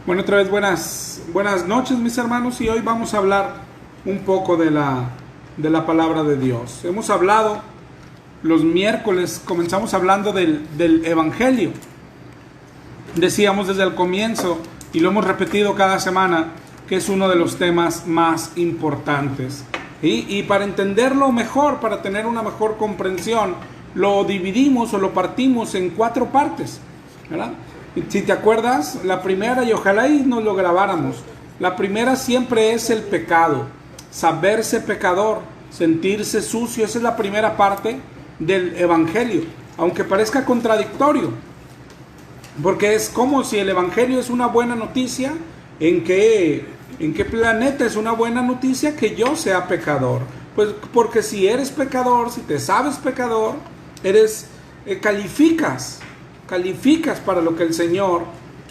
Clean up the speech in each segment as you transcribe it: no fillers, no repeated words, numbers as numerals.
Bueno, otra vez buenas noches, mis hermanos, y hoy vamos a hablar un poco de la palabra de Dios. Hemos hablado los miércoles, comenzamos hablando del Evangelio. Decíamos desde el comienzo, y lo hemos repetido cada semana, que es uno de los temas más importantes. Y para entenderlo mejor, para tener una mejor comprensión, lo dividimos o lo partimos en 4 partes, ¿verdad? Si te acuerdas, la primera, y ojalá y nos lo grabáramos, la primera siempre es el pecado, saberse pecador, sentirse sucio. Esa es la primera parte del Evangelio, aunque parezca contradictorio, porque es como si el Evangelio es una buena noticia. ¿En qué planeta es una buena noticia que yo sea pecador? Pues porque si eres pecador, si te sabes pecador, calificas para lo que el Señor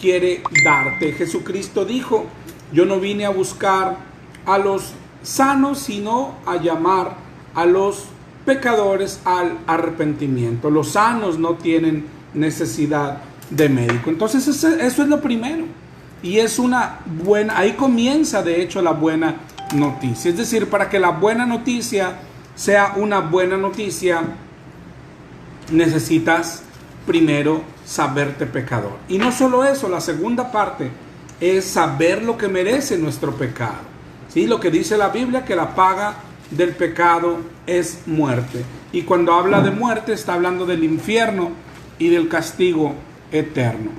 quiere darte. Jesucristo dijo: yo no vine a buscar a los sanos, sino a llamar a los pecadores al arrepentimiento. Los sanos no tienen necesidad de médico. Entonces eso es lo primero. Y es una buena, ahí comienza de hecho la buena noticia. Es decir, para que la buena noticia sea una buena noticia, necesitas primero saberte pecador. Y no solo eso, la segunda parte es saber lo que merece nuestro pecado. ¿Sí? Lo que dice la Biblia, que la paga del pecado es muerte. Y cuando habla de muerte, está hablando del infierno y del castigo eterno.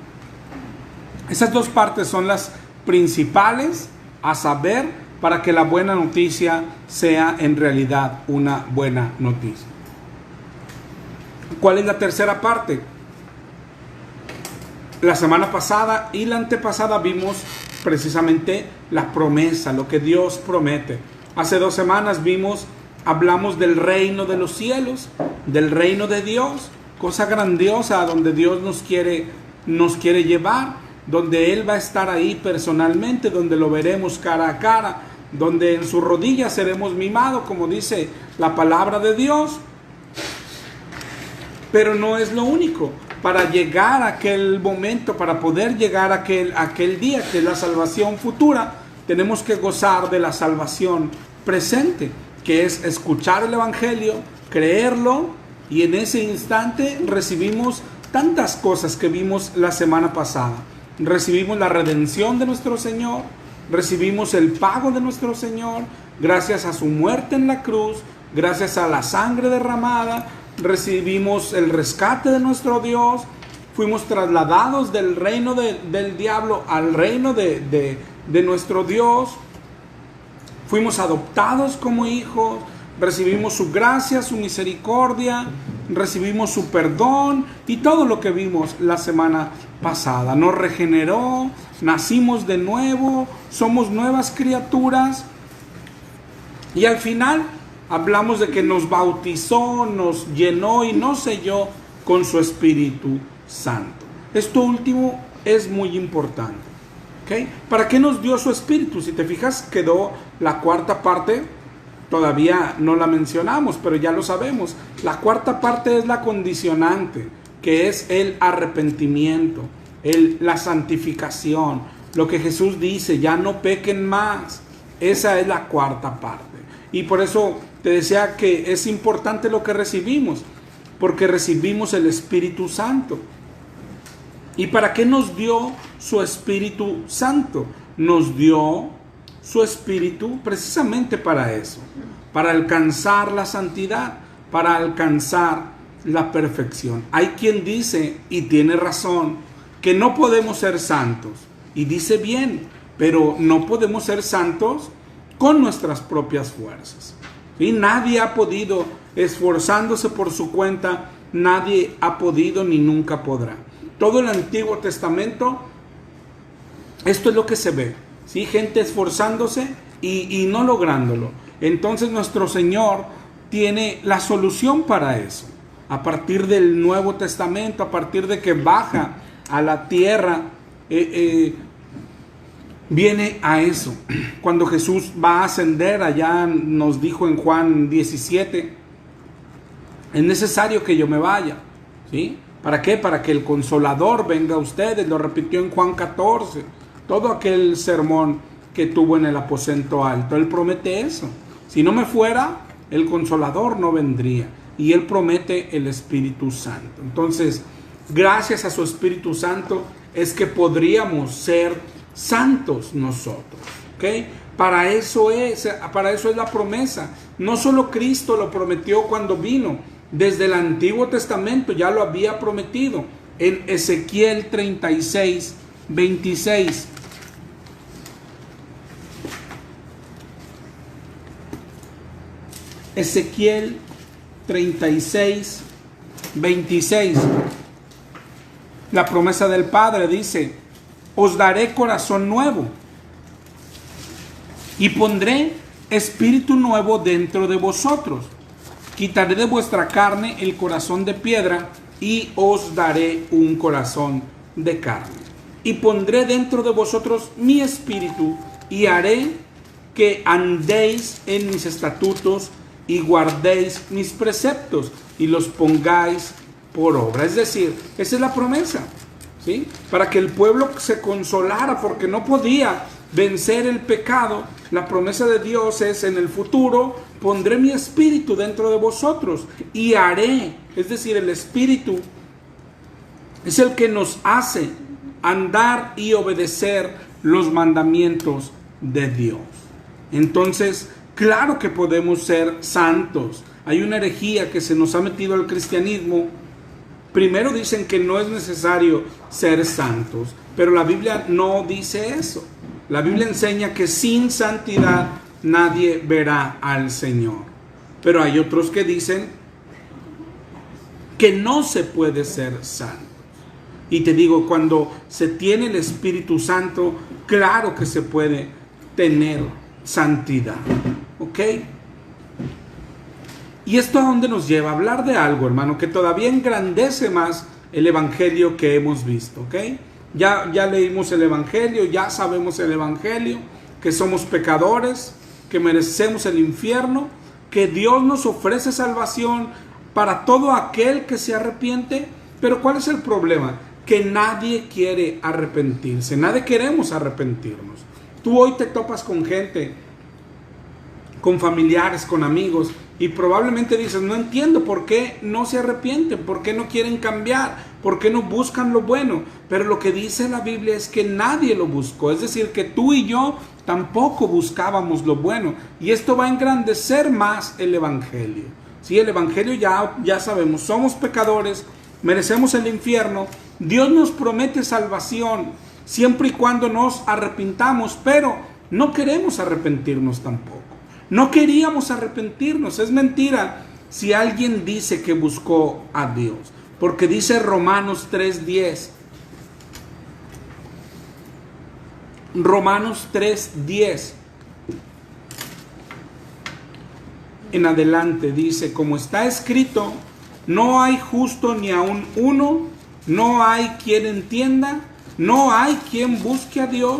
Esas 2 partes son las principales a saber para que la buena noticia sea en realidad una buena noticia. ¿Cuál es la tercera parte? La semana pasada y la antepasada vimos precisamente la promesa, lo que Dios promete. Hace 2 semanas hablamos del reino de los cielos, del reino de Dios, cosa grandiosa donde Dios nos quiere llevar, donde Él va a estar ahí personalmente, donde lo veremos cara a cara, donde en sus rodillas seremos mimados, como dice la palabra de Dios. Pero no es lo único. Para llegar a aquel momento, para poder llegar a aquel día, que es la salvación futura, tenemos que gozar de la salvación presente, que es escuchar el Evangelio, creerlo, y en ese instante recibimos tantas cosas que vimos la semana pasada. Recibimos la redención de nuestro Señor, recibimos el pago de nuestro Señor, gracias a su muerte en la cruz, gracias a la sangre derramada, recibimos el rescate de nuestro Dios, fuimos trasladados del reino del diablo al reino de nuestro Dios, fuimos adoptados como hijos, recibimos su gracia, su misericordia, recibimos su perdón y todo lo que vimos la semana pasada. Nos regeneró, nacimos de nuevo, somos nuevas criaturas, y al final hablamos de que nos bautizó, nos llenó y nos selló con su Espíritu Santo. Esto último es muy importante. ¿Okay? ¿Para qué nos dio su Espíritu? Si te fijas, quedó la cuarta parte, todavía no la mencionamos, pero ya lo sabemos. La cuarta parte es la condicionante, que es el arrepentimiento, la santificación. Lo que Jesús dice: ya no pequen más. Esa es la cuarta parte. Y por eso te decía que es importante lo que recibimos, porque recibimos el Espíritu Santo. ¿Y para qué nos dio su Espíritu Santo? Nos dio su Espíritu precisamente para eso, para alcanzar la santidad, para alcanzar la perfección. Hay quien dice, y tiene razón, que no podemos ser santos, y dice bien, pero no podemos ser santos con nuestras propias fuerzas. ¿Sí? Nadie ha podido, esforzándose por su cuenta, nadie ha podido ni nunca podrá. Todo el Antiguo Testamento, esto es lo que se ve, ¿sí? Gente esforzándose y no lográndolo. Entonces nuestro Señor tiene la solución para eso. A partir del Nuevo Testamento, a partir de que baja a la tierra, viene a eso. Cuando Jesús va a ascender, allá nos dijo en Juan 17, es necesario que yo me vaya, ¿sí? ¿Para qué? Para que el Consolador venga a ustedes. Lo repitió en Juan 14. todo aquel sermón que tuvo en el aposento alto. Él promete eso. Si no me fuera, el Consolador no vendría. Y Él promete el Espíritu Santo. Entonces, gracias a su Espíritu Santo es que podríamos ser santos nosotros. ¿Ok? Para eso es la promesa. No solo Cristo lo prometió cuando vino. Desde el Antiguo Testamento ya lo había prometido. En Ezequiel 36, 26. Ezequiel 36, 26. La promesa del Padre dice: os daré corazón nuevo y pondré espíritu nuevo dentro de vosotros. Quitaré de vuestra carne el corazón de piedra y os daré un corazón de carne. Y pondré dentro de vosotros mi espíritu y haré que andéis en mis estatutos y guardéis mis preceptos y los pongáis por obra. Es decir, esa es la promesa, ¿sí? Para que el pueblo se consolara porque no podía vencer el pecado. La promesa de Dios es: en el futuro pondré mi espíritu dentro de vosotros y haré, es decir, el espíritu es el que nos hace andar y obedecer los mandamientos de Dios. Entonces, claro que podemos ser santos. Hay una herejía que se nos ha metido al cristianismo. Primero dicen que no es necesario ser santos, pero la Biblia no dice eso. La Biblia enseña que sin santidad nadie verá al Señor. Pero hay otros que dicen que no se puede ser santo. Y te digo, cuando se tiene el Espíritu Santo, claro que se puede tener santidad. ¿Ok? ¿Y esto a dónde nos lleva? A hablar de algo, hermano, que todavía engrandece más el Evangelio que hemos visto. ¿Ok? Ya leímos el Evangelio, ya sabemos el Evangelio, que somos pecadores, que merecemos el infierno, que Dios nos ofrece salvación para todo aquel que se arrepiente. Pero ¿cuál es el problema? Que nadie quiere arrepentirse, nadie queremos arrepentirnos. Tú hoy te topas con gente, con familiares, con amigos, y probablemente dices: no entiendo por qué no se arrepienten, por qué no quieren cambiar, por qué no buscan lo bueno. Pero lo que dice la Biblia es que nadie lo buscó, es decir, que tú y yo tampoco buscábamos lo bueno. Y esto va a engrandecer más el Evangelio. Sí, el Evangelio ya sabemos, somos pecadores, merecemos el infierno. Dios nos promete salvación siempre y cuando nos arrepintamos, pero no queremos arrepentirnos tampoco. No queríamos arrepentirnos. Es mentira si alguien dice que buscó a Dios, porque dice Romanos 3:10. Romanos 3:10 en adelante dice: como está escrito, no hay justo ni aun uno, no hay quien entienda, no hay quien busque a Dios,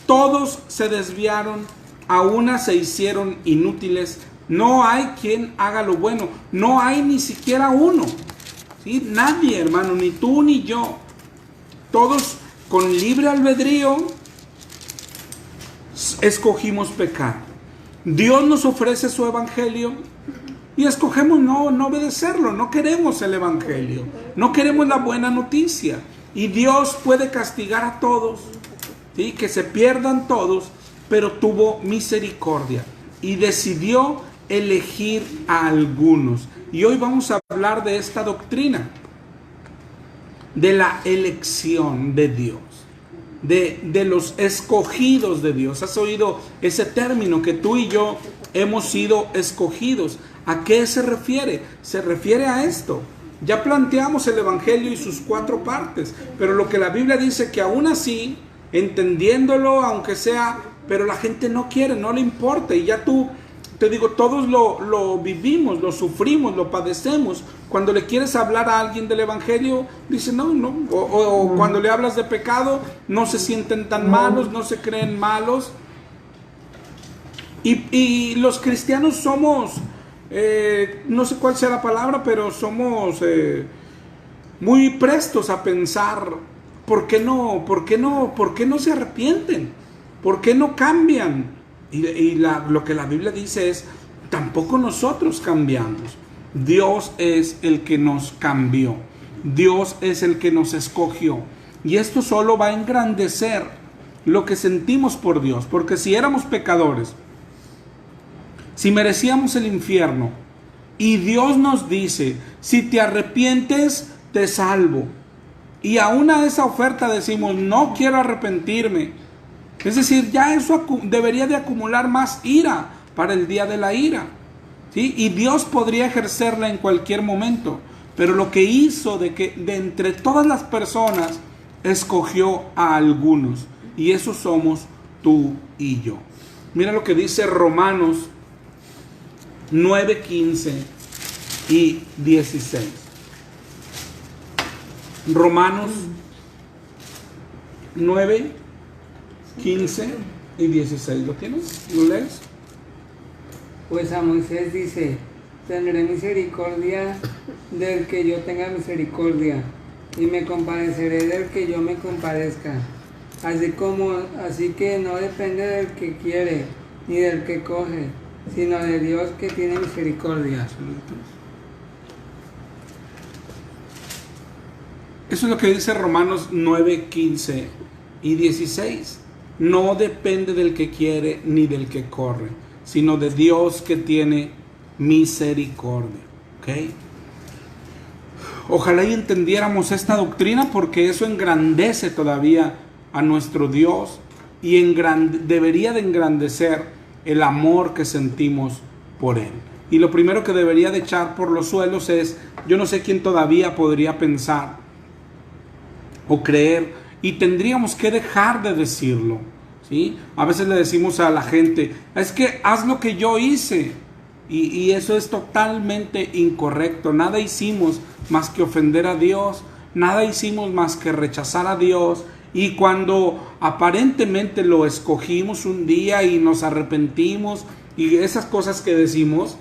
todos se desviaron, a una se hicieron inútiles, no hay quien haga lo bueno, no hay ni siquiera uno. ¿Sí? Nadie, hermano, ni tú ni yo. Todos con libre albedrío escogimos pecar. Dios nos ofrece su evangelio y escogemos no obedecerlo. No queremos el evangelio, no queremos la buena noticia. Y Dios puede castigar a todos, ¿sí? Que se pierdan todos, pero tuvo misericordia y decidió elegir a algunos. Y hoy vamos a hablar de esta doctrina, de la elección de Dios, de los escogidos de Dios. ¿Has oído ese término, que tú y yo hemos sido escogidos? ¿A qué se refiere? Se refiere a esto. Ya planteamos el Evangelio y sus 4 partes, pero lo que la Biblia dice, que aún así, entendiéndolo, aunque sea, pero la gente no quiere, no le importa. Y ya tú, te digo, todos lo vivimos, lo sufrimos, lo padecemos. Cuando le quieres hablar a alguien del Evangelio, dice no. O cuando le hablas de pecado, no se sienten tan malos, no se creen malos. Y los cristianos somos, no sé cuál sea la palabra, pero somos muy prestos a pensar ¿Por qué no se arrepienten? ¿Por qué no cambian? Lo que la Biblia dice es, tampoco nosotros cambiamos. Dios es el que nos cambió. Dios es el que nos escogió. Y esto solo va a engrandecer lo que sentimos por Dios. Porque si éramos pecadores, si merecíamos el infierno, y Dios nos dice, si te arrepientes, te salvo. Y aún a esa oferta decimos, no quiero arrepentirme. Es decir, ya eso debería de acumular más ira para el día de la ira. ¿Sí? Y Dios podría ejercerla en cualquier momento. Pero lo que hizo de entre todas las personas, escogió a algunos. Y esos somos tú y yo. Mira lo que dice Romanos 9, 15 y 16. Romanos 9, 15 y 16. ¿Lo tienes? ¿Lo lees? Pues a Moisés dice, tendré misericordia del que yo tenga misericordia, y me compadeceré del que yo me compadezca. Así que no depende del que quiere, ni del que coge, sino de Dios que tiene misericordia. Eso es lo que dice Romanos 9, 15 y 16. No depende del que quiere ni del que corre, sino de Dios que tiene misericordia. ¿Okay? Ojalá y entendiéramos esta doctrina, porque eso engrandece todavía a nuestro Dios y debería de engrandecer el amor que sentimos por Él. Y lo primero que debería de echar por los suelos es, yo no sé quién todavía podría pensar o creer, y tendríamos que dejar de decirlo, ¿sí? A veces le decimos a la gente, es que haz lo que yo hice, y eso es totalmente incorrecto. Nada hicimos más que ofender a Dios, nada hicimos más que rechazar a Dios, y cuando aparentemente lo escogimos un día y nos arrepentimos, y esas cosas que decimos,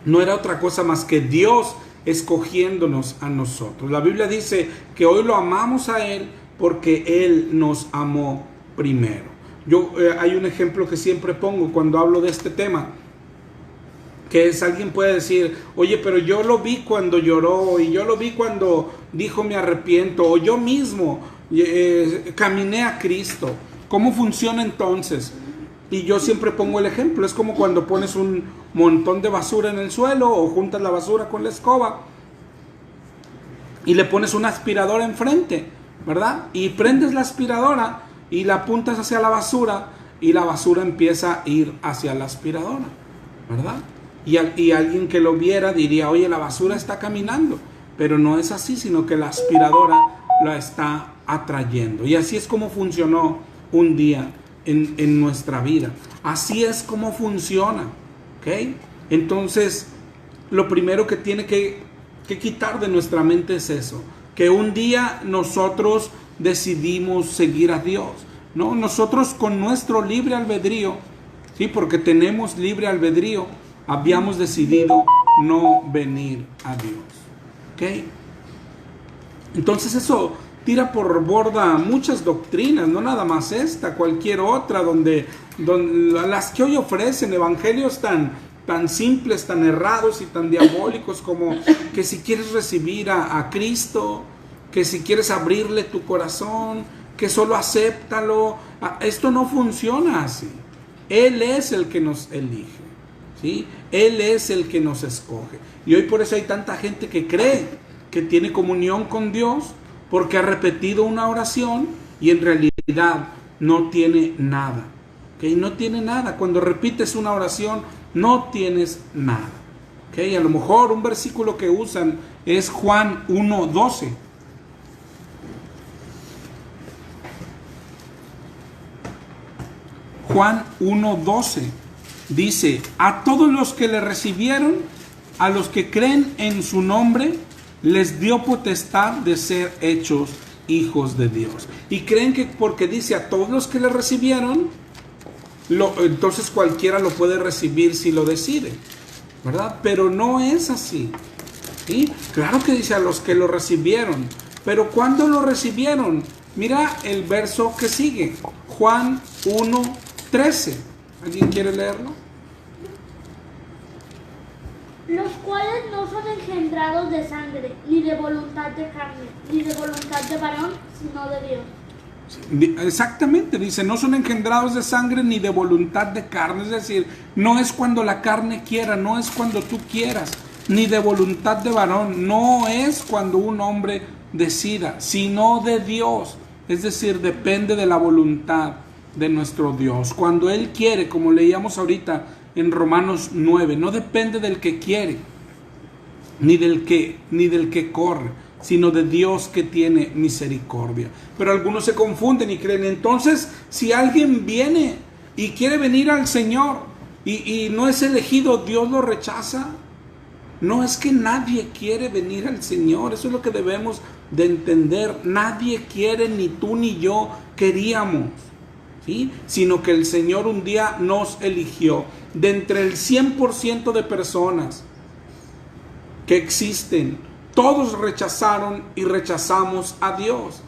no era otra cosa más que Dios escogiéndonos a nosotros. La Biblia dice que hoy lo amamos a Él porque Él nos amó primero. Hay un ejemplo que siempre pongo cuando hablo de este tema, que es, alguien puede decir, oye, pero yo lo vi cuando lloró, y yo lo vi cuando dijo me arrepiento, o yo mismo caminé a Cristo. ¿Cómo funciona entonces? Y yo siempre pongo el ejemplo, es como cuando pones un montón de basura en el suelo o juntas la basura con la escoba y le pones una aspiradora enfrente, ¿verdad? Y prendes la aspiradora y la apuntas hacia la basura y la basura empieza a ir hacia la aspiradora, ¿verdad? Y alguien que lo viera diría, oye, la basura está caminando, pero no es así, sino que la aspiradora la está atrayendo. Y así es como funcionó un día en nuestra vida. Así es como funciona, ¿ok? Entonces, lo primero que tiene que quitar de nuestra mente es eso, que un día nosotros decidimos seguir a Dios, ¿no? Nosotros con nuestro libre albedrío, ¿sí? Porque tenemos libre albedrío, habíamos decidido no venir a Dios, ¿ok? Entonces eso tira por borda muchas doctrinas, no nada más esta, cualquier otra, donde las que hoy ofrecen evangelios tan simples, tan errados y tan diabólicos, como que si quieres recibir a Cristo, que si quieres abrirle tu corazón, que solo acéptalo. Esto no funciona así. Él es el que nos elige, ¿sí? Él es el que nos escoge. Y hoy por eso hay tanta gente que cree que tiene comunión con Dios, porque ha repetido una oración y en realidad no tiene nada. ¿Okay? No tiene nada. Cuando repites una oración, no tienes nada. ¿Okay? A lo mejor un versículo que usan es Juan 1:12. Juan 1:12 dice, a todos los que le recibieron, a los que creen en su nombre, les dio potestad de ser hechos hijos de Dios. Y creen que porque dice a todos los que le recibieron, entonces cualquiera lo puede recibir si lo decide, ¿verdad? Pero no es así, ¿sí? Claro que dice a los que lo recibieron, Pero ¿cuándo lo recibieron? Mira el verso que sigue, Juan 1:13. ¿Alguien quiere leerlo? Los cuales no son engendrados de sangre, ni de voluntad de carne, ni de voluntad de varón, sino de Dios. Exactamente, dice, no son engendrados de sangre ni de voluntad de carne. Es decir, no es cuando la carne quiera, no es cuando tú quieras, ni de voluntad de varón, no es cuando un hombre decida, sino de Dios. Es decir, depende de la voluntad de nuestro Dios. Cuando Él quiere, como leíamos ahorita en Romanos 9, no depende del que quiere, ni del que corre, sino de Dios que tiene misericordia. Pero algunos se confunden y creen, entonces, si alguien viene y quiere venir al Señor y no es elegido, ¿Dios lo rechaza? No, es que nadie quiere venir al Señor. Eso es lo que debemos de entender. Nadie quiere, ni tú ni yo queríamos, ¿sí? Sino que el Señor un día nos eligió. De entre el 100% de personas que existen, todos rechazaron y rechazamos a Dios.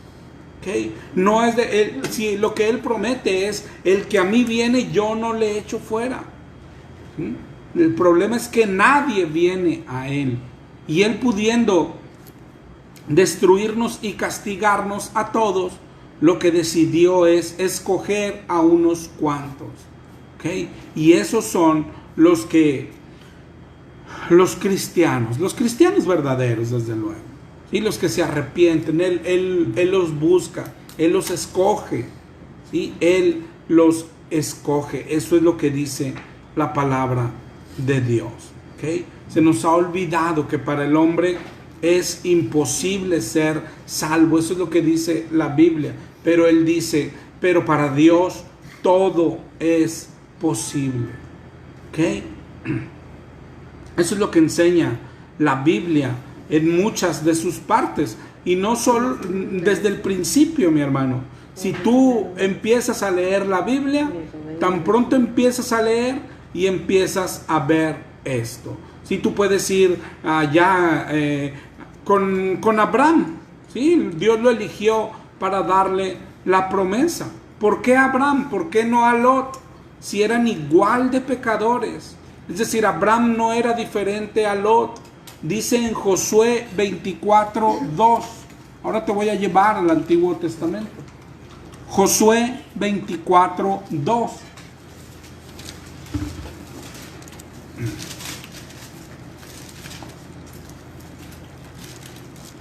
¿Okay? No es de él, si lo que Él promete es, el que a mí viene, yo no le echo fuera. ¿Sí? El problema es que nadie viene a Él. Y Él, pudiendo destruirnos y castigarnos a todos, lo que decidió es escoger a unos cuantos. ¿Okay? Y esos son los cristianos verdaderos, desde luego. ¿Sí? Los que se arrepienten. Él los busca, Él los escoge. ¿Sí? Él los escoge. Eso es lo que dice la palabra de Dios. ¿Okay? Se nos ha olvidado que para el hombre es imposible ser salvo. Eso es lo que dice la Biblia. Pero Él dice, pero para Dios todo es posible. ¿Okay? Eso es lo que enseña la Biblia en muchas de sus partes. Y no solo desde el principio, mi hermano. Si tú empiezas a leer la Biblia, tan pronto empiezas a leer y empiezas a ver esto. Si tú puedes ir allá con Abraham, ¿sí? Dios lo eligió para darle la promesa. ¿Por qué Abraham? ¿Por qué no a Lot? Si eran igual de pecadores. Es decir, Abraham no era diferente a Lot. Dice en Josué 24:2. Ahora te voy a llevar al Antiguo Testamento. Josué 24:2.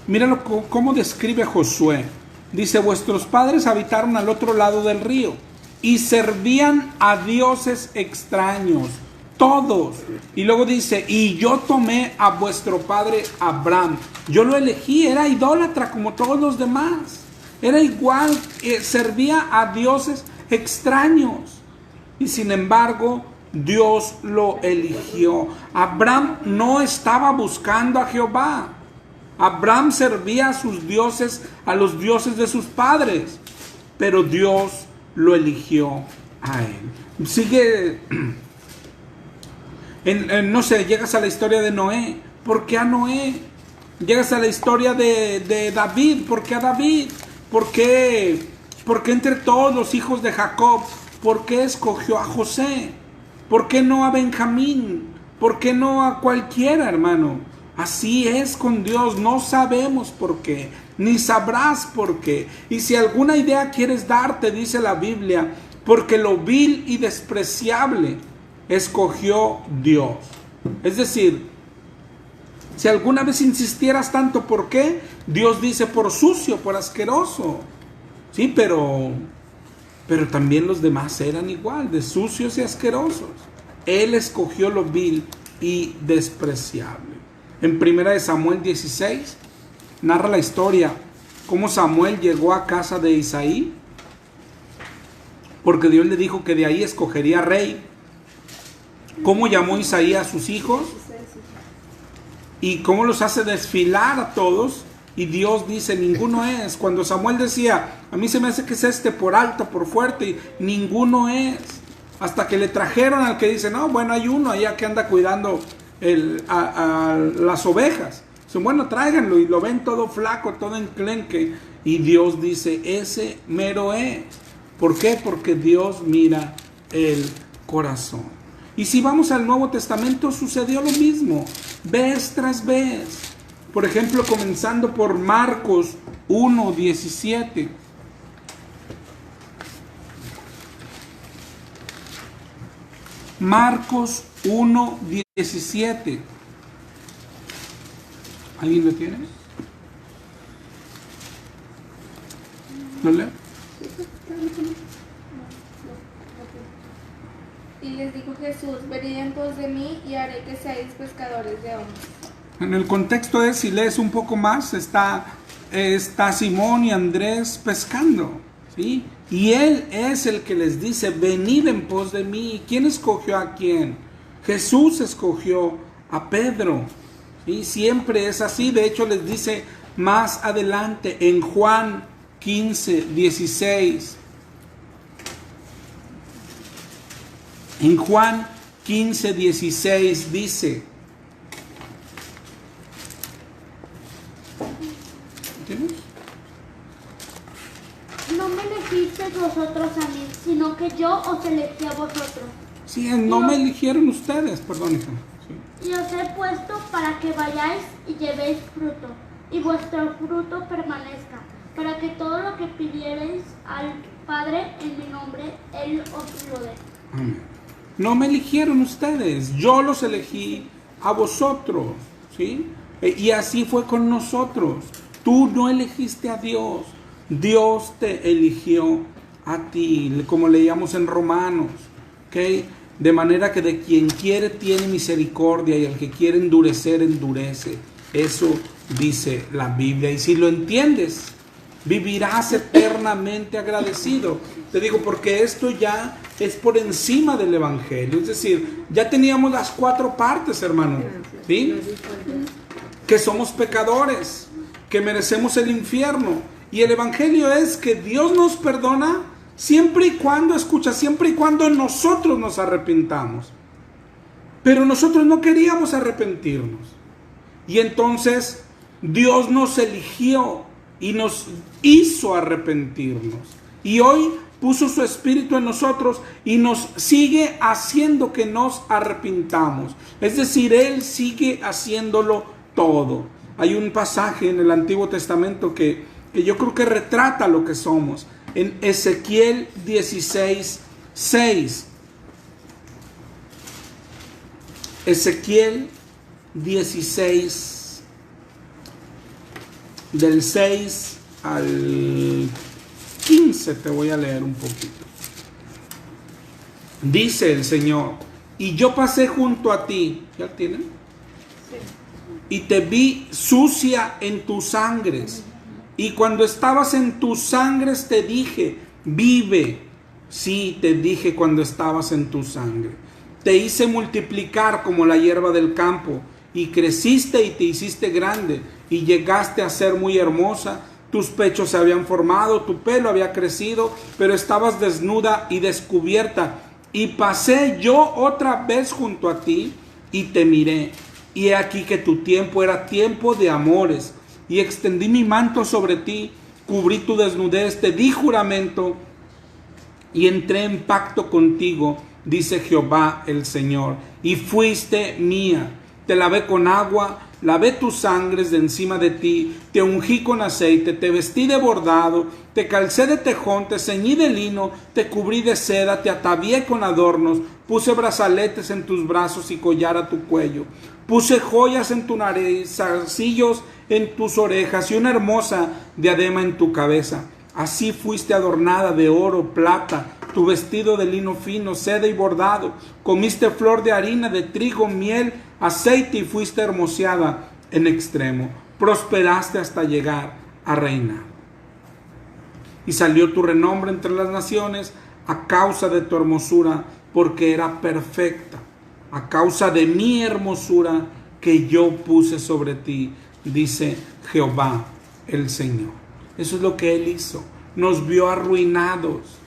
Míralo cómo describe Josué. Dice, vuestros padres habitaron al otro lado del río y servían a dioses extraños, todos. Y luego dice, y yo tomé a vuestro padre Abraham. Yo lo elegí, era idólatra como todos los demás. Era igual, servía a dioses extraños. Y sin embargo, Dios lo eligió. Abraham no estaba buscando a Jehová. Abraham servía a sus dioses, a los dioses de sus padres. Pero Dios lo eligió a él. Sigue, no sé, llegas a la historia de Noé. ¿Por qué a Noé? Llegas a la historia de David. ¿Por qué a David? ¿Por qué entre todos los hijos de Jacob? ¿Por qué escogió a José? ¿Por qué no a Benjamín? ¿Por qué no a cualquiera, hermano? Así es con Dios, no sabemos por qué, ni sabrás por qué. Y si alguna idea quieres darte, dice la Biblia, porque lo vil y despreciable escogió Dios. Es decir, si alguna vez insistieras tanto, ¿por qué? Dios dice por sucio, por asqueroso. Sí, pero también los demás eran igual, de sucios y asquerosos. Él escogió lo vil y despreciable. En 1 Samuel 16 narra la historia cómo Samuel llegó a casa de Isaí, porque Dios le dijo que de ahí escogería rey. Cómo llamó Isaí a sus hijos y cómo los hace desfilar a todos, y Dios dice, ninguno es. Cuando Samuel decía, a mí se me hace que es este por alto, por fuerte, y ninguno es. Hasta que le trajeron al que dice, no, bueno, hay uno allá que anda cuidando a las ovejas. Dicen, bueno, tráiganlo, y lo ven todo flaco, todo enclenque, y Dios dice, ese mero es. ¿Por qué? Porque Dios mira el corazón. Y si vamos al Nuevo Testamento, sucedió lo mismo, vez tras vez. Por ejemplo, comenzando por Marcos 1:17. Marcos 1:17. ¿Alguien lo tiene? ¿Lo leo? Y les dijo Jesús, venid en pos de mí y haré que seáis pescadores de hombres. En el contexto es, si lees un poco más, está Simón y Andrés pescando, ¿sí? Y él es el que les dice, venid en pos de mí. ¿Quién escogió a quién? Jesús escogió a Pedro, ¿sí? Siempre es así. De hecho, les dice más adelante en Juan 15:16. En Juan 15:16 dice, ¿entiendes? No me elegisteis vosotros a mí, sino que yo os elegí a vosotros. Sí, no me eligieron ustedes, perdón, hija. Sí. Y os he puesto para que vayáis y llevéis fruto, y vuestro fruto permanezca, para que todo lo que pidiereis al Padre en mi nombre, Él os lo dé. Amén. No me eligieron ustedes, yo los elegí a vosotros, ¿sí? Y así fue con nosotros. Tú no elegiste a Dios, Dios te eligió a ti, como leíamos en Romanos, ¿ok? De manera que de quien quiere tiene misericordia y el que quiere endurecer, endurece. Eso dice la Biblia. Y si lo entiendes, vivirás eternamente agradecido. Te digo, porque esto ya es por encima del Evangelio. Es decir, ya teníamos las 4 partes, hermano, ¿sí? Que somos pecadores, que merecemos el infierno. Y el Evangelio es que Dios nos perdona siempre y cuando, escucha, siempre y cuando nosotros nos arrepintamos. Pero nosotros no queríamos arrepentirnos. Y entonces Dios nos eligió y nos hizo arrepentirnos. Y hoy puso su Espíritu en nosotros y nos sigue haciendo que nos arrepintamos. Es decir, Él sigue haciéndolo todo. Hay un pasaje en el Antiguo Testamento que yo creo que retrata lo que somos. En Ezequiel 16:6. Ezequiel 16, del 6 al 15 te voy a leer un poquito. Dice el Señor, y yo pasé junto a ti, ¿ya tienen? Sí. Y te vi sucia en tus sangres, y cuando estabas en tus sangres te dije, vive. Sí, te dije cuando estabas en tu sangre. Te hice multiplicar como la hierba del campo, y creciste y te hiciste grande, y llegaste a ser muy hermosa. Tus pechos se habían formado, tu pelo había crecido, pero estabas desnuda y descubierta. Y pasé yo otra vez junto a ti, y te miré. Y he aquí que tu tiempo era tiempo de amores, y extendí mi manto sobre ti, cubrí tu desnudez, te di juramento, y entré en pacto contigo, dice Jehová el Señor, y fuiste mía. Te lavé con agua, lavé tus sangres de encima de ti, te ungí con aceite, te vestí de bordado, te calcé de tejón, te ceñí de lino, te cubrí de seda, te atavié con adornos, puse brazaletes en tus brazos y collar a tu cuello, puse joyas en tu nariz, zarcillos en tus orejas y una hermosa diadema en tu cabeza. Así fuiste adornada de oro, plata, tu vestido de lino fino, seda y bordado. Comiste flor de harina, de trigo, miel, aceite y fuiste hermoseada en extremo. Prosperaste hasta llegar a reinar. Y salió tu renombre entre las naciones a causa de tu hermosura, porque era perfecta. A causa de mi hermosura que yo puse sobre ti, dice Jehová el Señor. Eso es lo que Él hizo. Nos vio arruinados.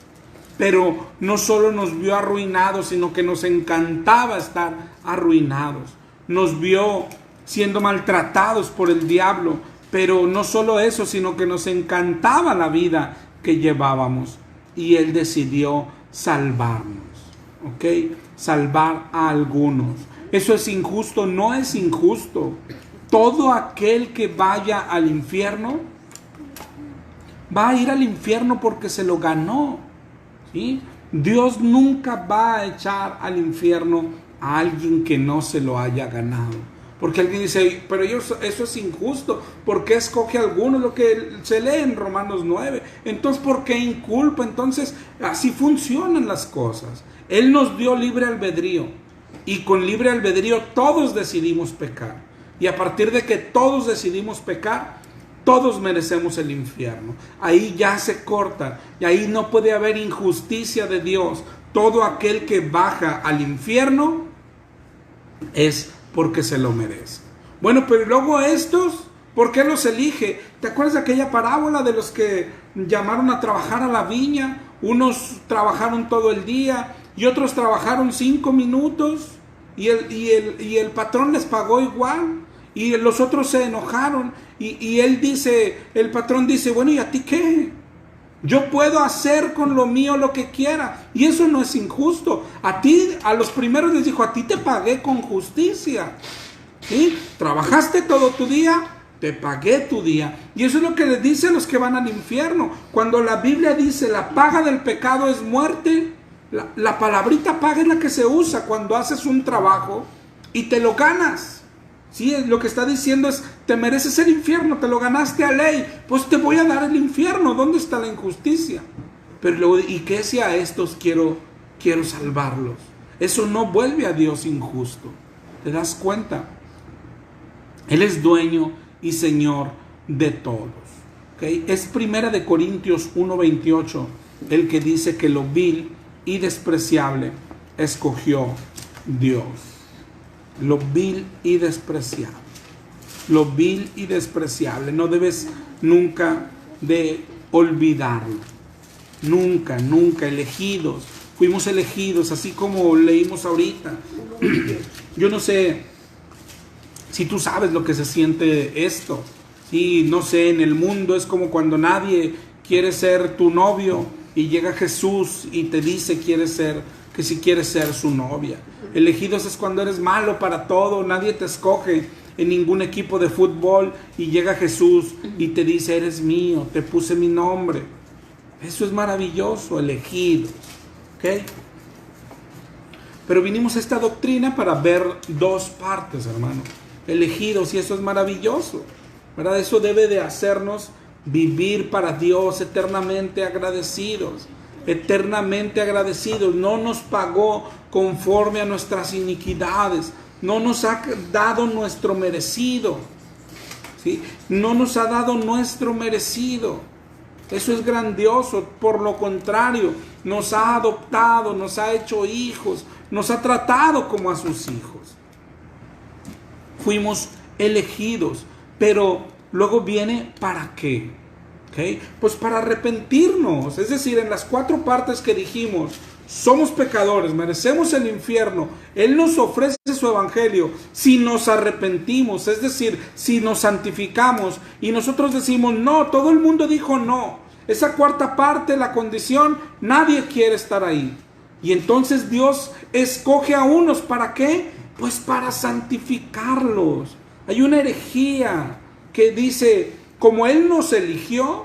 Pero no solo nos vio arruinados, sino que nos encantaba estar arruinados. Nos vio siendo maltratados por el diablo, pero no solo eso, sino que nos encantaba la vida que llevábamos, y Él decidió salvarnos, ¿ok? Salvar a algunos. ¿Eso es injusto? No es injusto. Todo aquel que vaya al infierno va a ir al infierno porque se lo ganó, ¿sí? Dios nunca va a echar al infierno a alguien que no se lo haya ganado. Porque alguien dice, pero eso es injusto. ¿Por qué escoge a alguno? Lo que se lee en Romanos 9. Entonces, ¿por qué inculpa? Entonces, así funcionan las cosas. Él nos dio libre albedrío. Y con libre albedrío todos decidimos pecar. Y a partir de que todos decidimos pecar, todos merecemos el infierno. Ahí ya se corta. Y ahí no puede haber injusticia de Dios. Todo aquel que baja al infierno es porque se lo merece. Bueno, pero luego estos, ¿por qué los elige? ¿Te acuerdas de aquella parábola de los que llamaron a trabajar a la viña? Unos trabajaron todo el día y otros trabajaron 5 minutos y el patrón les pagó igual, y los otros se enojaron y el patrón dice, bueno, ¿y a ti qué? Yo puedo hacer con lo mío lo que quiera. Y eso no es injusto. A los primeros les dijo, a ti te pagué con justicia. ¿Sí? Trabajaste todo tu día, te pagué tu día. Y eso es lo que les dice a los que van al infierno. Cuando la Biblia dice, la paga del pecado es muerte, la palabrita paga es la que se usa cuando haces un trabajo y te lo ganas. Sí, lo que está diciendo es, te mereces el infierno, te lo ganaste a ley, pues te voy a dar el infierno. ¿Dónde está la injusticia? Pero luego, ¿y qué si a estos quiero salvarlos? Eso no vuelve a Dios injusto. ¿Te das cuenta? Él es dueño y Señor de todos. ¿Okay? Es 1 Corintios 1:28 el que dice que lo vil y despreciable escogió Dios. Lo vil y despreciable. Lo vil y despreciable. No debes nunca de olvidarlo. Nunca, nunca. Elegidos. Fuimos elegidos, así como leímos ahorita. Yo no sé si tú sabes lo que se siente esto. Sí, no sé, en el mundo es como cuando nadie quiere ser tu novio y llega Jesús y te dice que si quieres ser su novia. Elegidos es cuando eres malo para todo, nadie te escoge en ningún equipo de fútbol y llega Jesús y te dice, eres mío, te puse mi nombre. Eso es maravilloso, elegidos. ¿Ok? Pero vinimos a esta doctrina para ver dos partes, hermano. Elegidos, y eso es maravilloso, ¿verdad? Eso debe de hacernos vivir para Dios eternamente agradecidos. Eternamente agradecidos. No nos pagó conforme a nuestras iniquidades. No nos ha dado nuestro merecido. ¿Sí? No nos ha dado nuestro merecido. Eso es grandioso. Por lo contrario, nos ha adoptado, nos ha hecho hijos, nos ha tratado como a sus hijos. Fuimos elegidos, pero luego viene ¿para qué? ¿Okay? Pues para arrepentirnos, es decir, en las 4 partes que dijimos, somos pecadores, merecemos el infierno, Él nos ofrece su evangelio, si nos arrepentimos, es decir, si nos santificamos y nosotros decimos no, todo el mundo dijo no, esa 4ª parte, la condición, nadie quiere estar ahí, y entonces Dios escoge a unos, ¿para qué? Pues para santificarlos. Hay una herejía que dice, como Él nos eligió,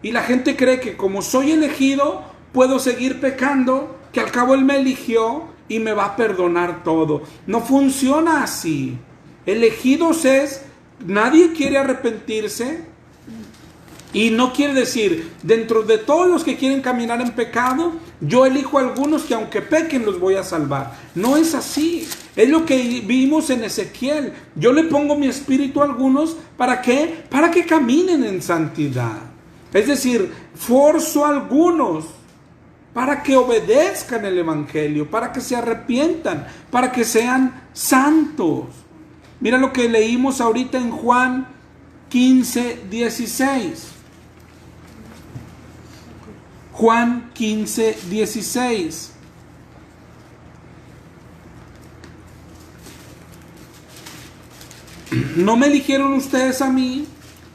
y la gente cree que como soy elegido, puedo seguir pecando, que al cabo Él me eligió y me va a perdonar todo. No funciona así. Elegidos es, nadie quiere arrepentirse, y no quiere decir, dentro de todos los que quieren caminar en pecado, yo elijo a algunos que aunque pequen los voy a salvar. No es así. Es lo que vimos en Ezequiel. Yo le pongo mi espíritu a algunos, ¿para qué? Para que caminen en santidad. Es decir, forzo a algunos para que obedezcan el evangelio, para que se arrepientan, para que sean santos. Mira lo que leímos ahorita en Juan 15:16. Juan 15:16. no me eligieron ustedes a mí,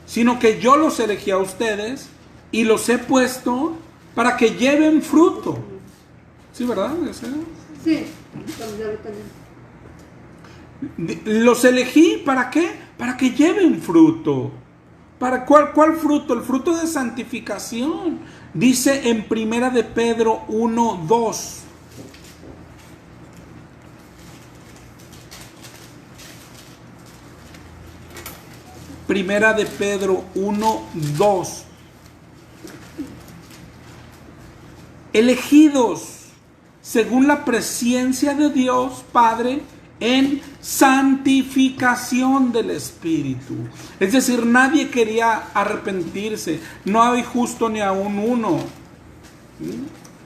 sino que yo los elegí a ustedes y los he puesto para que lleven fruto. ¿Sí, verdad? Sí. Los elegí, ¿para qué? Para que lleven fruto. ¿Para cuál fruto? El fruto de santificación. Dice en Primera de Pedro 1:2. Primera de Pedro 1:2. Elegidos según la presencia de Dios Padre en santificación del Espíritu. Es decir, nadie quería arrepentirse. No hay justo ni aún uno.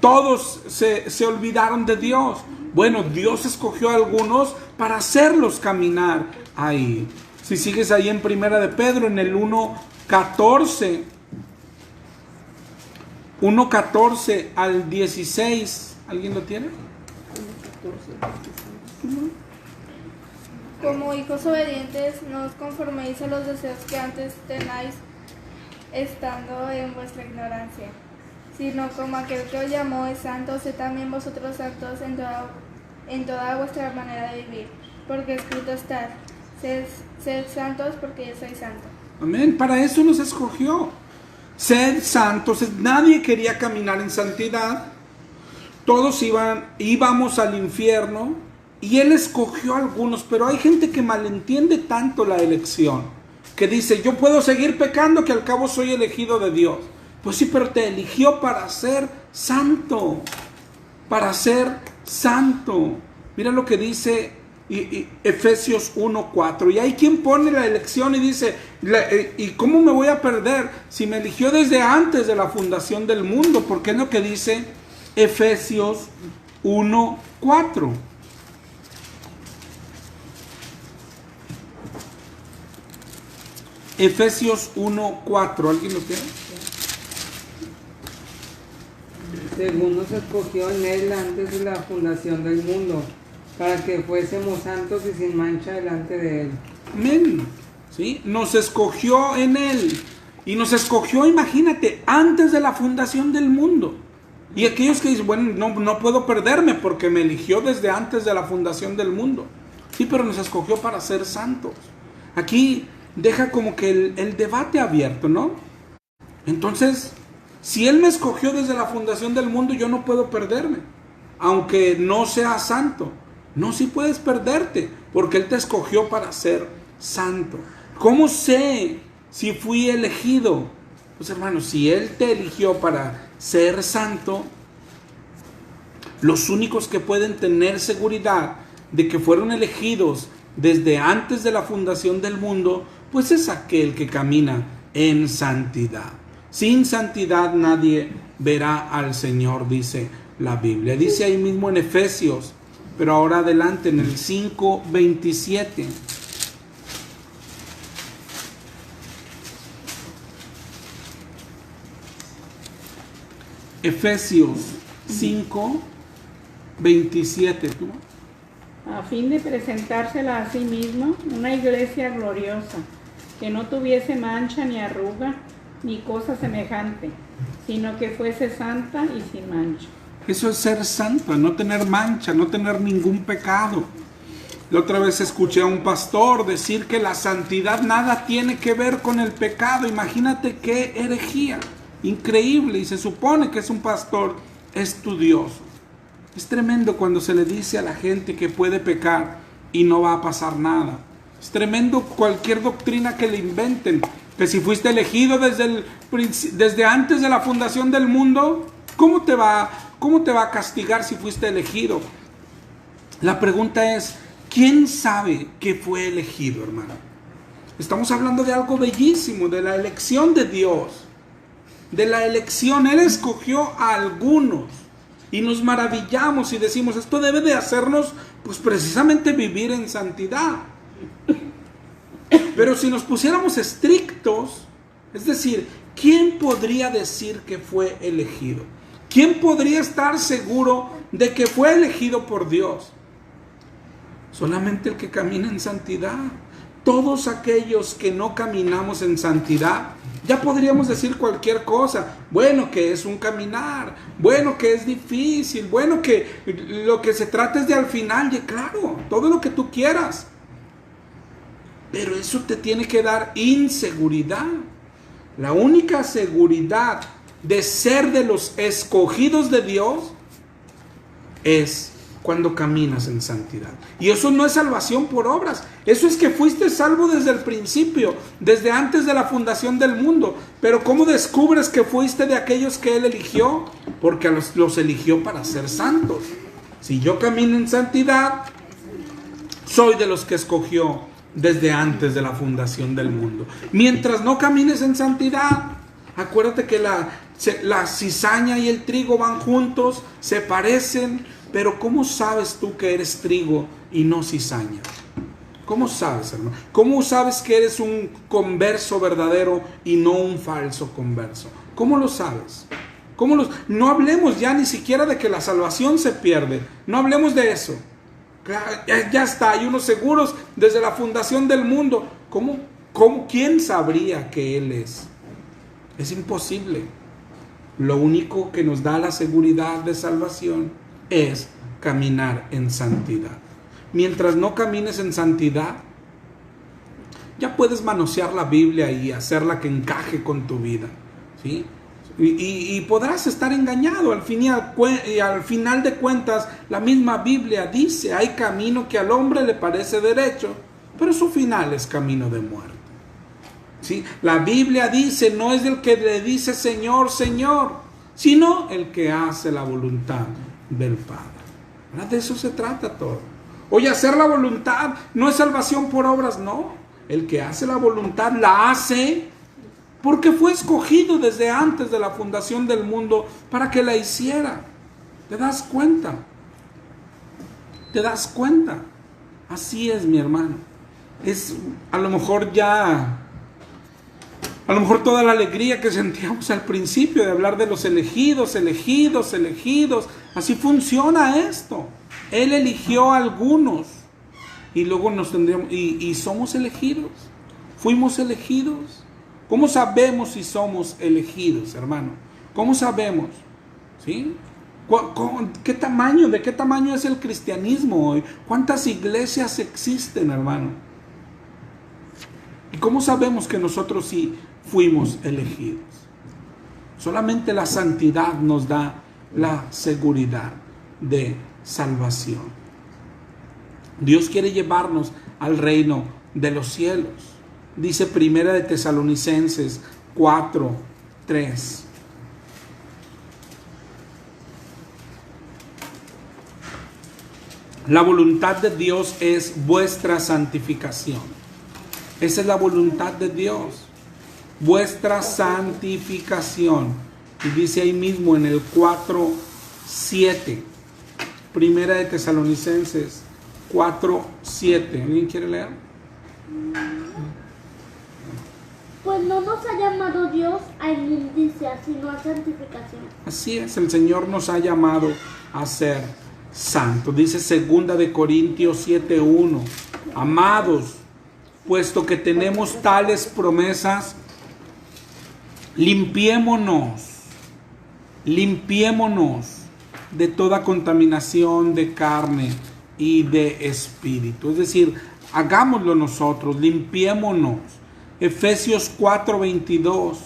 Todos se olvidaron de Dios. Bueno, Dios escogió a algunos para hacerlos caminar ahí. Si sigues ahí en Primera de Pedro, en el 1:14, 1:14 al 16, ¿alguien lo tiene? Como hijos obedientes, no os conforméis a los deseos que antes tenáis estando en vuestra ignorancia, sino como aquel que os llamó es santo, sed también vosotros santos en toda vuestra manera de vivir, porque escrito está, sed santos porque yo soy santo. Amén, para eso nos escogió. Sed santos. Nadie quería caminar en santidad. Todos íbamos al infierno y Él escogió a algunos, pero hay gente que malentiende tanto la elección, que dice, yo puedo seguir pecando que al cabo soy elegido de Dios. Pues sí, pero te eligió para ser santo, para ser santo. Mira lo que dice Efesios 1:4. Y hay quien pone la elección y dice, ¿y cómo me voy a perder si me eligió desde antes de la fundación del mundo? Porque es lo que dice Efesios 1:4. Efesios 1:4. ¿Alguien lo tiene? Según nos escogió en Él antes de la fundación del mundo, para que fuésemos santos y sin mancha delante de Él. Amén. ¿Sí? Nos escogió en Él. Y nos escogió, imagínate, antes de la fundación del mundo. Y aquellos que dicen, bueno, no puedo perderme porque me eligió desde antes de la fundación del mundo. Sí, pero nos escogió para ser santos. Aquí deja como que el debate abierto, ¿no? Entonces, si Él me escogió desde la fundación del mundo, yo no puedo perderme, aunque no sea santo. No, sí puedes perderte, porque Él te escogió para ser santo. ¿Cómo sé si fui elegido? Pues hermanos, si Él te eligió para ser santo, los únicos que pueden tener seguridad de que fueron elegidos desde antes de la fundación del mundo, pues es aquel que camina en santidad. Sin santidad nadie verá al Señor, dice la Biblia. Dice ahí mismo en Efesios, pero ahora adelante en el 5:27. Efesios 5:27. ¿Tú? A fin de presentársela a sí mismo una iglesia gloriosa, que no tuviese mancha ni arruga, ni cosa semejante, sino que fuese santa y sin mancha. Eso es ser santo, no tener mancha, no tener ningún pecado. La otra vez escuché a un pastor decir que la santidad nada tiene que ver con el pecado. Imagínate qué herejía, increíble, y se supone que es un pastor estudioso. Es tremendo cuando se le dice a la gente que puede pecar y no va a pasar nada. Es tremendo cualquier doctrina que le inventen, que si fuiste elegido desde antes de la fundación del mundo, ¿cómo te va a castigar si fuiste elegido? La pregunta es, ¿quién sabe que fue elegido, hermano? Estamos hablando de algo bellísimo, de la elección de Dios. De la elección, Él escogió a algunos. Y nos maravillamos y decimos, esto debe de hacernos, pues precisamente vivir en santidad. Pero si nos pusiéramos estrictos, es decir, ¿quién podría decir que fue elegido? ¿Quién podría estar seguro de que fue elegido por Dios? Solamente el que camina en santidad. todos aquellos que no caminamos en santidad, ya podríamos decir cualquier cosa. Bueno, que es un caminar, bueno, que es difícil, bueno, que lo que se trata es de al final, y claro, todo lo que tú quieras. Pero eso te tiene que dar inseguridad. La única seguridad de ser de los escogidos de Dios es cuando caminas en santidad. Y eso no es salvación por obras. Eso es que fuiste salvo desde el principio, desde antes de la fundación del mundo. Pero ¿cómo descubres que fuiste de aquellos que Él eligió? Porque los eligió para ser santos. Si yo camino en santidad, soy de los que escogió desde antes de la fundación del mundo. Mientras no camines en santidad, acuérdate que la cizaña y el trigo van juntos, se parecen, pero ¿cómo sabes tú que eres trigo y no cizaña? ¿Cómo sabes, hermano? ¿Cómo sabes que eres un converso verdadero y no un falso converso? ¿Cómo lo sabes? No hablemos ya ni siquiera de que la salvación se pierde. No hablemos de eso. Ya está, hay unos seguros desde la fundación del mundo. ¿Quién sabría que Él es? Es imposible. Lo único que nos da la seguridad de salvación es caminar en santidad. Mientras no camines en santidad, ya puedes manosear la Biblia y hacerla que encaje con tu vida, ¿sí? Y podrás estar engañado. Al final de cuentas, la misma Biblia dice: hay camino que al hombre le parece derecho, pero su final es camino de muerte. ¿Sí? La Biblia dice: no es el que le dice Señor, Señor, sino el que hace la voluntad del Padre. ¿Verdad? De eso se trata todo. Oye, hacer la voluntad no es salvación por obras, no. El que hace la voluntad la hace porque fue escogido desde antes de la fundación del mundo para que la hiciera. ¿Te das cuenta? ¿Te das cuenta? Así es, mi hermano. Es a lo mejor toda la alegría que sentíamos al principio de hablar de los elegidos. Así funciona esto. Él eligió a algunos y luego nos tendríamos, y somos elegidos. Fuimos elegidos. ¿Cómo sabemos si somos elegidos, hermano? ¿Cómo sabemos? ¿Sí? ¿De qué tamaño es el cristianismo hoy? ¿Cuántas iglesias existen, hermano? ¿Y cómo sabemos que nosotros sí fuimos elegidos? Solamente la santidad nos da la seguridad de salvación. Dios quiere llevarnos al reino de los cielos. Dice Primera de Tesalonicenses 4:3. La voluntad de Dios es vuestra santificación. Esa es la voluntad de Dios. Vuestra santificación. Y dice ahí mismo en el 4:7. Primera de Tesalonicenses 4:7. ¿Alguien quiere leer? Pues no nos ha llamado Dios a inmundicia, sino a santificación. Así es, el Señor nos ha llamado a ser santos. Dice 2 de Corintios 7:1. Amados, puesto que tenemos tales promesas, limpiémonos de toda contaminación de carne y de espíritu. Es decir, hagámoslo nosotros, limpiémonos. Efesios 4:22.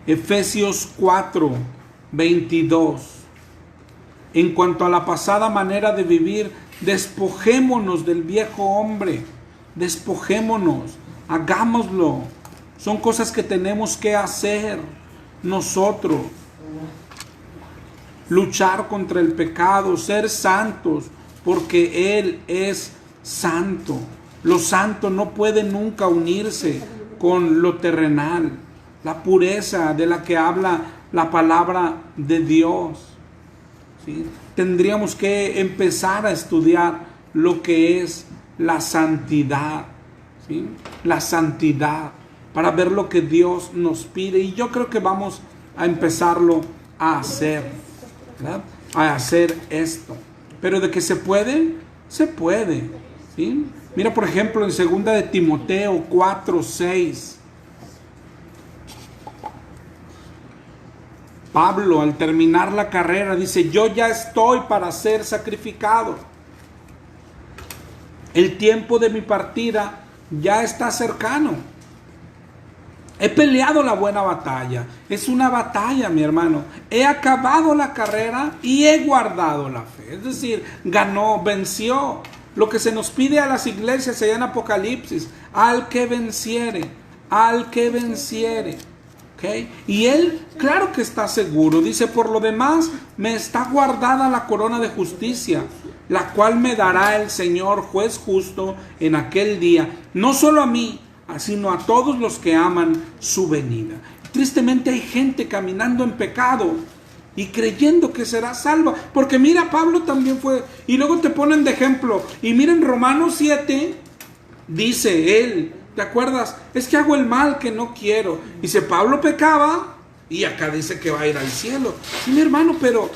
Efesios 4:22. En cuanto a la pasada manera de vivir, despojémonos del viejo hombre. Despojémonos. Hagámoslo. Son cosas que tenemos que hacer nosotros. Luchar contra el pecado, ser santos, porque Él es santo. Lo santo no puede nunca unirse con lo terrenal. La pureza de la que habla la palabra de Dios, ¿sí? Tendríamos que empezar a estudiar lo que es la santidad, ¿sí? La santidad, para ver lo que Dios nos pide. Y yo creo que vamos a empezarlo a hacer, ¿verdad? A hacer esto. Pero de que se puede, Se puede, ¿sí? Mira, por ejemplo, en 2 de Timoteo 4:6. Pablo, al terminar la carrera, dice: yo ya estoy para ser sacrificado. El tiempo de mi partida ya está cercano. He peleado la buena batalla. Es una batalla, mi hermano. He acabado la carrera y he guardado la fe. Es decir, ganó, venció. Lo que se nos pide a las iglesias allá en Apocalipsis: al que venciere, al que venciere. ¿Okay? Y él, claro que está seguro. Dice: por lo demás, me está guardada la corona de justicia, la cual me dará el Señor juez justo en aquel día, no solo a mí, sino a todos los que aman su venida. Tristemente hay gente caminando en pecado y creyendo que será salva, porque mira, Pablo también fue, y luego te ponen de ejemplo, y miren Romanos 7, dice él, ¿te acuerdas? Es que hago el mal que no quiero. Dice, Pablo pecaba y acá dice que va a ir al cielo. Sí, mi hermano, pero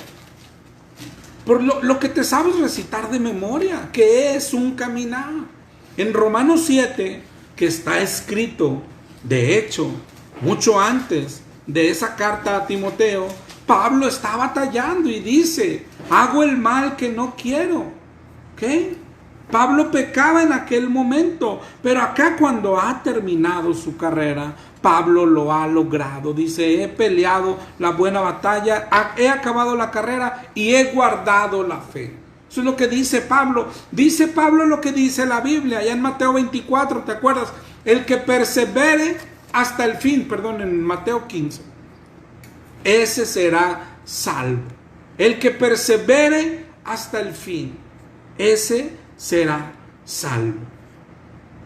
por lo que te sabes recitar de memoria, que es un caminar. En Romanos 7, que está escrito, de hecho, mucho antes de esa carta a Timoteo, Pablo está batallando y dice, hago el mal que no quiero. ¿Ok? Pablo pecaba en aquel momento, pero acá cuando ha terminado su carrera, Pablo lo ha logrado. Dice, he peleado la buena batalla, he acabado la carrera y he guardado la fe. Eso es lo que dice Pablo. Dice Pablo lo que dice la Biblia, allá en Mateo 24, ¿te acuerdas? El que persevere hasta el fin, perdón, en Mateo 15, ese será salvo. El que persevere hasta el fin, ese será salvo.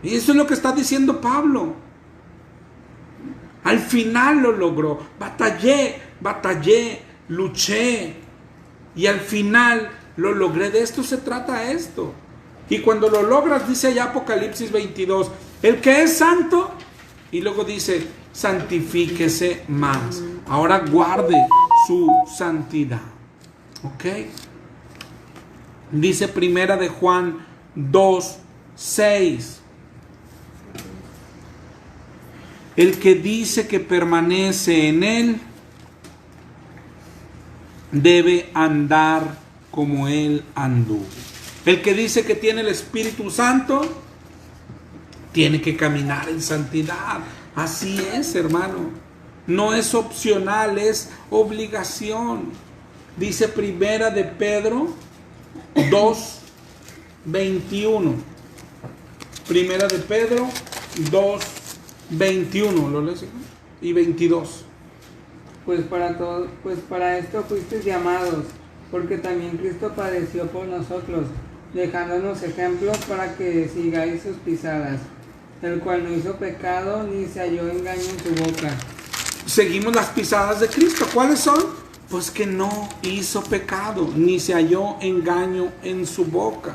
Y eso es lo que está diciendo Pablo. Al final lo logró. Batallé, luché. Y al final lo logré. De esto se trata esto. Y cuando lo logras, dice allá Apocalipsis 22, el que es santo, y luego dice, santifíquese más. Ahora guarde su santidad. ¿Ok? Dice Primera de Juan 2:6. El que dice que permanece en él debe andar como él anduvo. El que dice que tiene el Espíritu Santo tiene que caminar en santidad. Así es, hermano. No es opcional, es obligación. Dice Primera de Pedro 2:21. Primera de Pedro 2:21. ¿Lo lees? Y 22. Pues para esto fuisteis llamados, porque también Cristo padeció por nosotros, dejándonos ejemplos para que sigáis sus pisadas, el cual no hizo pecado ni se halló engaño en su boca. Seguimos las pisadas de Cristo. ¿Cuáles son? Pues que no hizo pecado, ni se halló engaño en su boca.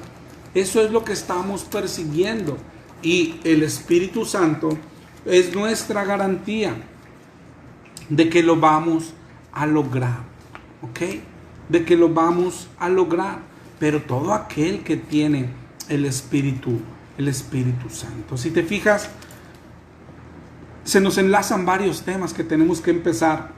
Eso es lo que estamos persiguiendo. Y el Espíritu Santo es nuestra garantía de que lo vamos a lograr. ¿Ok? De que lo vamos a lograr. Pero todo aquel que tiene el Espíritu Santo. Si te fijas, se nos enlazan varios temas que tenemos que empezar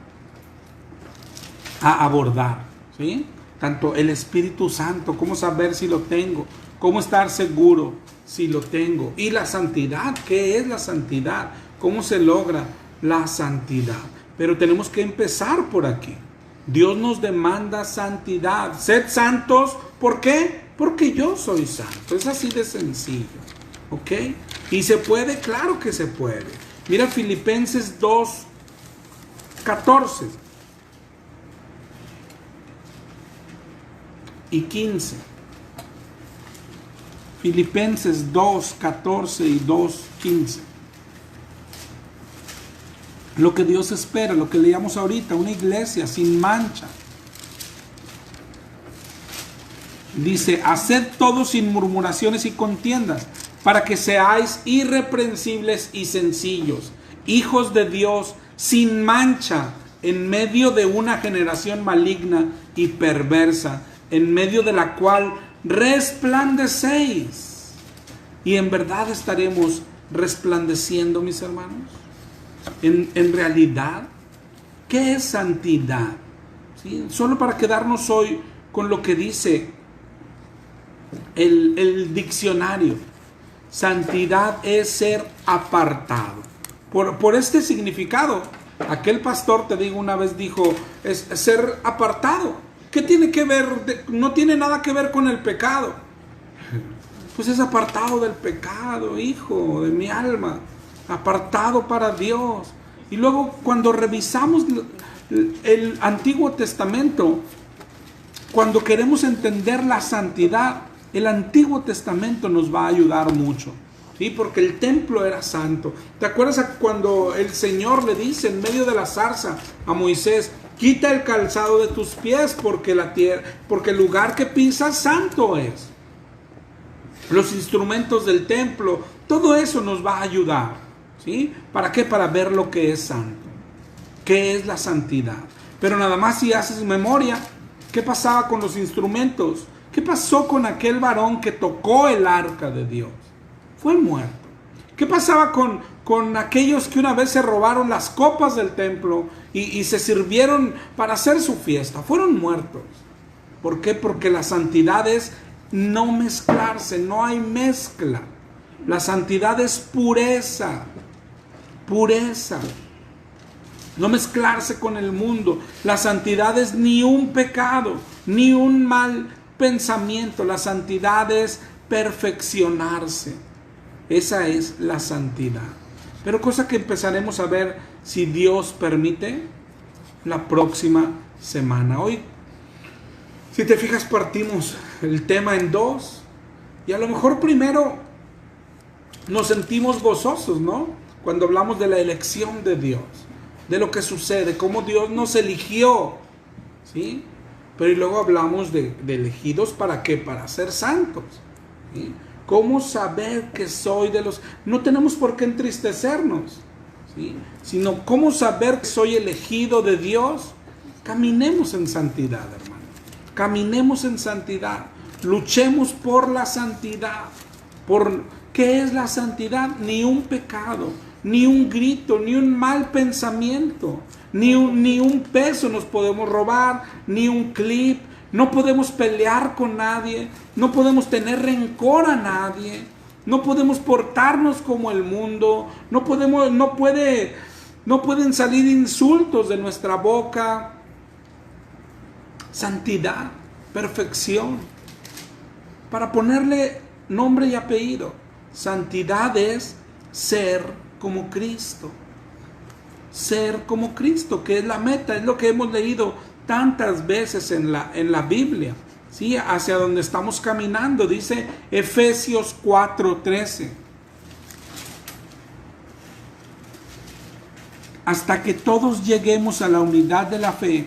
a abordar, ¿sí? Tanto el Espíritu Santo, cómo saber si lo tengo, cómo estar seguro si lo tengo, y la santidad. ¿Qué es la santidad? ¿Cómo se logra la santidad? Pero tenemos que empezar por aquí. Dios nos demanda santidad. Sed santos, ¿por qué? Porque yo soy santo. Es así de sencillo, ¿ok? ¿Y se puede? Claro que se puede. Mira Filipenses 2:14 y 15. Filipenses 2:14 y 2:15. Lo que Dios espera, lo que leíamos ahorita, una iglesia sin mancha. Dice, haced todo sin murmuraciones y contiendas, para que seáis irreprensibles y sencillos, hijos de Dios sin mancha, en medio de una generación maligna y perversa, en medio de la cual resplandecéis. Y en verdad estaremos resplandeciendo, mis hermanos. En realidad, ¿qué es santidad? ¿Sí? Solo para quedarnos hoy con lo que dice el diccionario. Santidad es ser apartado. Por este significado, aquel pastor, te digo, una vez dijo, es ser apartado. ¿Qué tiene que ver? No tiene nada que ver con el pecado. Pues es apartado del pecado, hijo de mi alma. Apartado para Dios. Y luego cuando revisamos el Antiguo Testamento, cuando queremos entender la santidad, el Antiguo Testamento nos va a ayudar mucho, ¿sí? Porque el templo era santo. ¿Te acuerdas cuando el Señor le dice en medio de la zarza a Moisés, quita el calzado de tus pies porque el lugar que pisas santo es? Los instrumentos del templo, todo eso nos va a ayudar, ¿sí? ¿Para qué? Para ver lo que es santo, qué es la santidad. Pero nada más si haces memoria, ¿qué pasaba con los instrumentos? ¿Qué pasó con aquel varón que tocó el arca de Dios? Fue muerto. ¿Qué pasaba con aquellos que una vez se robaron las copas del templo y se sirvieron para hacer su fiesta? Fueron muertos. ¿Por qué? Porque la santidad es no mezclarse, no hay mezcla. La santidad es pureza, pureza. No mezclarse con el mundo. La santidad es ni un pecado, ni un mal pensamiento. La santidad es perfeccionarse. Esa es la santidad. Pero cosa que empezaremos a ver, si Dios permite, la próxima semana. Hoy, si te fijas, partimos el tema en dos. Y a lo mejor primero nos sentimos gozosos, ¿no? Cuando hablamos de la elección de Dios, de lo que sucede, cómo Dios nos eligió, ¿sí? Pero y luego hablamos de elegidos, ¿para qué? Para ser santos, ¿sí? ¿Cómo saber que soy de los...? No tenemos por qué entristecernos, ¿sí? Sino cómo saber que soy elegido de Dios. Caminemos en santidad, hermano. Caminemos en santidad. Luchemos por la santidad. ¿Qué es la santidad? Ni un pecado, ni un grito, ni un mal pensamiento, ni un peso nos podemos robar, ni un clip. No podemos pelear con nadie, no podemos tener rencor a nadie, no podemos portarnos como el mundo, no pueden salir insultos de nuestra boca. Santidad, perfección, para ponerle nombre y apellido. Santidad es ser como Cristo. Ser como Cristo, que es la meta, es lo que hemos leído tantas veces en la Biblia, ¿sí? Hacia donde estamos caminando, dice Efesios 4:13. Hasta que todos lleguemos a la unidad de la fe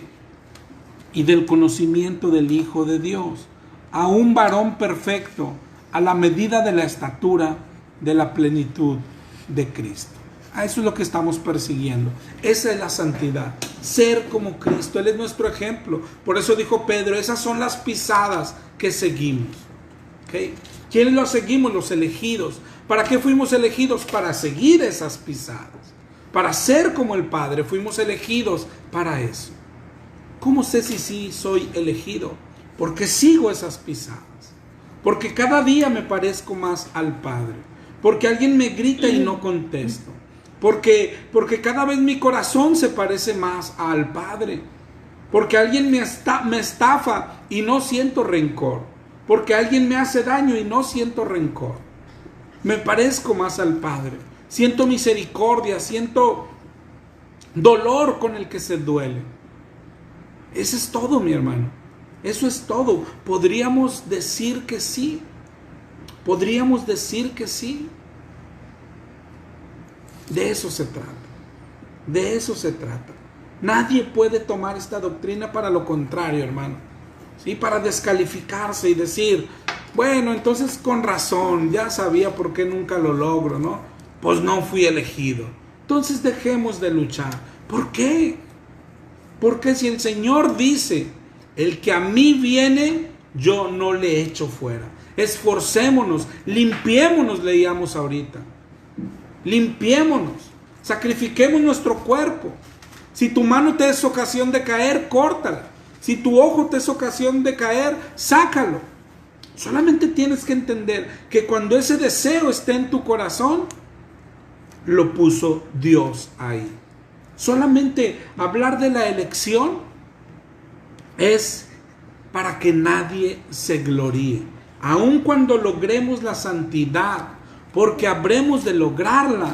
y del conocimiento del Hijo de Dios, a un varón perfecto, a la medida de la estatura de la plenitud de Cristo. A eso es lo que estamos persiguiendo. Esa es la santidad. Ser como Cristo. Él es nuestro ejemplo. Por eso dijo Pedro, esas son las pisadas que seguimos. ¿Okay? ¿Quiénes los seguimos? Los elegidos. ¿Para qué fuimos elegidos? Para seguir esas pisadas. Para ser como el Padre. Fuimos elegidos para eso. ¿Cómo sé si sí soy elegido? Porque sigo esas pisadas. Porque cada día me parezco más al Padre. Porque alguien me grita y no contesto. Porque cada vez mi corazón se parece más al Padre. Porque alguien me estafa y no siento rencor. Porque alguien me hace daño y no siento rencor. Me parezco más al Padre. Siento misericordia, siento dolor con el que se duele. Eso es todo, mi hermano. Eso es todo. Podríamos decir que sí. Podríamos decir que sí. De eso se trata. De eso se trata. Nadie puede tomar esta doctrina para lo contrario, hermano. ¿Sí? Para descalificarse y decir, bueno, entonces con razón, ya sabía por qué nunca lo logro, ¿no? Pues no fui elegido. Entonces dejemos de luchar. ¿Por qué? Porque si el Señor dice, el que a mí viene, yo no le echo fuera. Esforcémonos, limpiémonos, leíamos ahorita. Limpiémonos, sacrifiquemos nuestro cuerpo. Si tu mano te es ocasión de caer, córtala. Si tu ojo te es ocasión de caer, sácalo. Solamente tienes que entender que cuando ese deseo esté en tu corazón, lo puso Dios ahí. Solamente hablar de la elección es para que nadie se gloríe. Aun cuando logremos la santidad, porque habremos de lograrla,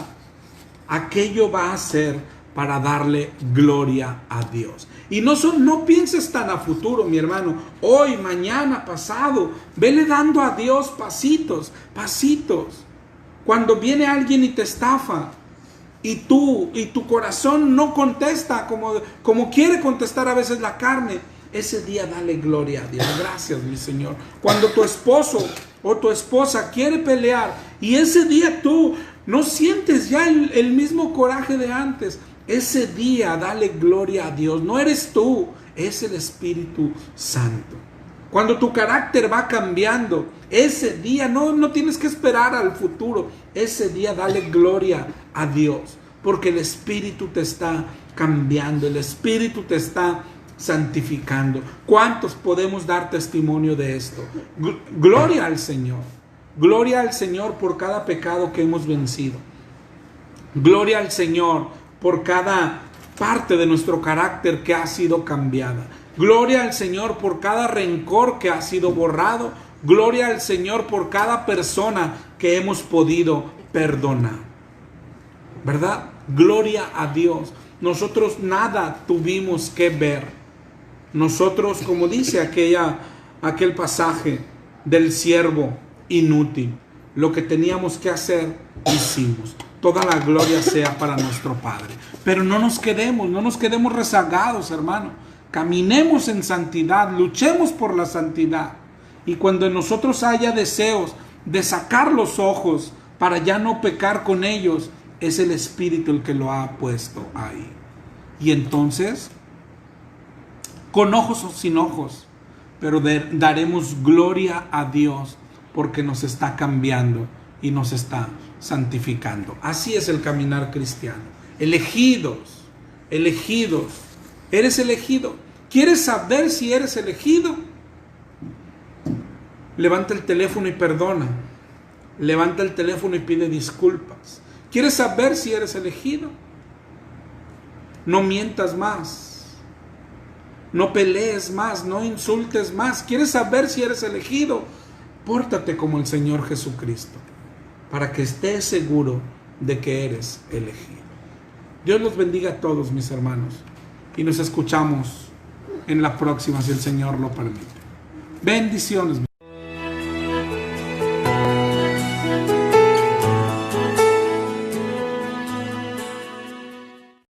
aquello va a ser para darle gloria a Dios. Y no pienses tan a futuro, mi hermano. Hoy, mañana, pasado. Vele dando a Dios pasitos, pasitos. Cuando viene alguien y te estafa, y tu corazón no contesta como quiere contestar a veces la carne, ese día dale gloria a Dios. Gracias, mi Señor. Cuando tu esposo o tu esposa quiere pelear y ese día tú no sientes ya el mismo coraje de antes, ese día dale gloria a Dios. No eres tú, es el Espíritu Santo. Cuando tu carácter va cambiando, ese día no tienes que esperar al futuro. Ese día dale gloria a Dios, porque el Espíritu te está cambiando, el Espíritu te está santificando. ¿Cuántos podemos dar testimonio de esto? Gloria al Señor. Gloria al Señor por cada pecado que hemos vencido. Gloria al Señor por cada parte de nuestro carácter que ha sido cambiada. Gloria al Señor por cada rencor que ha sido borrado. Gloria al Señor por cada persona que hemos podido perdonar. ¿Verdad? Gloria a Dios. Nosotros nada tuvimos que ver. Nosotros, como dice aquel pasaje del siervo inútil, lo que teníamos que hacer, hicimos. Toda la gloria sea para nuestro Padre. Pero no nos quedemos rezagados, hermano. Caminemos en santidad, luchemos por la santidad. Y cuando en nosotros haya deseos de sacar los ojos para ya no pecar con ellos, es el Espíritu el que lo ha puesto ahí. Y entonces, con ojos o sin ojos, pero daremos gloria a Dios porque nos está cambiando y nos está santificando. Así es el caminar cristiano. Elegidos. Eres elegido. ¿Quieres saber si eres elegido? Levanta el teléfono y perdona. Levanta el teléfono y pide disculpas. ¿Quieres saber si eres elegido? No mientas más. No pelees más. No insultes más. ¿Quieres saber si eres elegido? Pórtate como el Señor Jesucristo, para que estés seguro de que eres elegido. Dios los bendiga a todos, mis hermanos, y nos escuchamos en la próxima, si el Señor lo permite. Bendiciones, mis